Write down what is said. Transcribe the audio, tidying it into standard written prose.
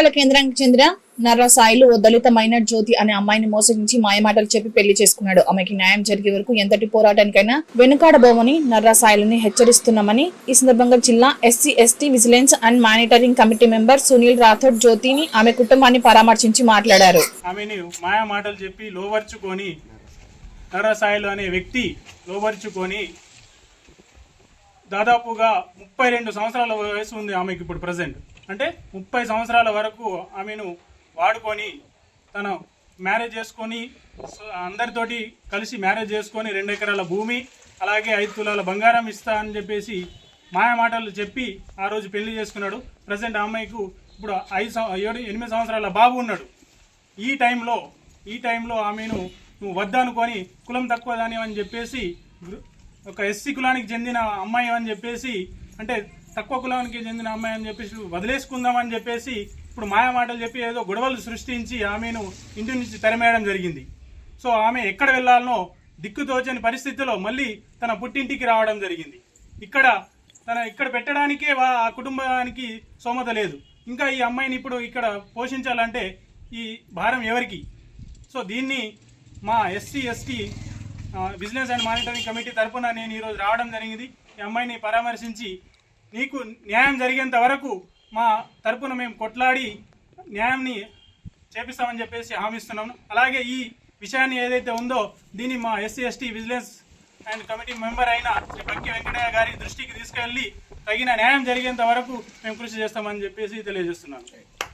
మండల కేంద్రానికి చెందిన నర్రా సాయిలు ఓ దళిత మైనర్ జ్యోతి అనే అమ్మాయిని మోసగించి మాయమాటలు చెప్పి పెళ్లి చేసుకున్నాడు. ఆమెకి న్యాయం జరిగే వరకు ఎంతటి పోరాటానికైనా వెనుకాడబోమని నర్రా సాయిలని హెచ్చరిస్తున్నామని ఈ సందర్భంగా జిల్లా SC ST vigilance and monitoring committee member Sunil Rathod జ్యోతిని ఆమె కుటుంబాన్ని పరామర్శించి మాట్లాడారు. ఆమెని మాయమాటలు చెప్పి లోవర్చుకొని నర్రా సాయిలు అనే వ్యక్తి లోవర్చుకొని దాదాపుగా 32 సంవత్సరాల వయసు ఉంది ఆమెకి ఇప్పుడు ప్రజెంట్. అంటే 30 సంవత్సరాల వరకు ఆమెను వాడుకొని తను మ్యారేజ్ చేసుకొని అందరితోటి కలిసి మ్యారేజ్ చేసుకొని 2 ఎకరాల భూమి అలాగే 5 తులాల బంగారం ఇస్తా అని చెప్పేసి మాయమాటలు చెప్పి ఆ రోజు పెళ్లి చేసుకున్నాడు. ప్రజెంట్ ఆ అమ్మాయికు ఇప్పుడు 8 సంవత్సరాల బాబు ఉన్నాడు. ఈ టైంలో ఆమెను నువ్వు వద్దనుకొని కులం తక్కువదాని అని చెప్పేసి ఒక ఎస్సీ కులానికి చెందిన అమ్మాయి అని చెప్పేసి అంటే తక్కువ కులానికి చెందిన అమ్మాయి అని చెప్పేసి వదిలేసుకుందామని చెప్పేసి ఇప్పుడు మాయమాటలు చెప్పి ఏదో గొడవలు సృష్టించి ఆమెను ఇంటి నుంచి తరిమేయడం జరిగింది. సో ఆమె ఎక్కడ వెళ్ళాలనో దిక్కుతోచని పరిస్థితిలో మళ్ళీ తన పుట్టింటికి రావడం జరిగింది. ఇక్కడ పెట్టడానికే ఆ కుటుంబానికి స్తోమత లేదు. ఇంకా ఈ అమ్మాయిని ఇప్పుడు ఇక్కడ పోషించాలంటే ఈ భారం ఎవరికి? సో దీన్ని మా SC ST business and monitoring committee తరఫున నేను ఈరోజు రావడం జరిగింది. ఈ అమ్మాయిని పరామర్శించి నీకు న్యాయం జరిగేంత వరకు మా తరఫున మేము కొట్లాడి న్యాయాన్ని చేపిస్తామని చెప్పేసి హామీస్తున్నాను. అలాగే ఈ విషయాన్ని ఏదైతే ఉందో దీన్ని మా SC ST vigilance and committee member అయిన శ్రీ బక్కి వెంకటయ్య గారి దృష్టికి తీసుకెళ్లి తగిన న్యాయం జరిగేంత వరకు మేము కృషి చేస్తామని చెప్పేసి తెలియజేస్తున్నాను.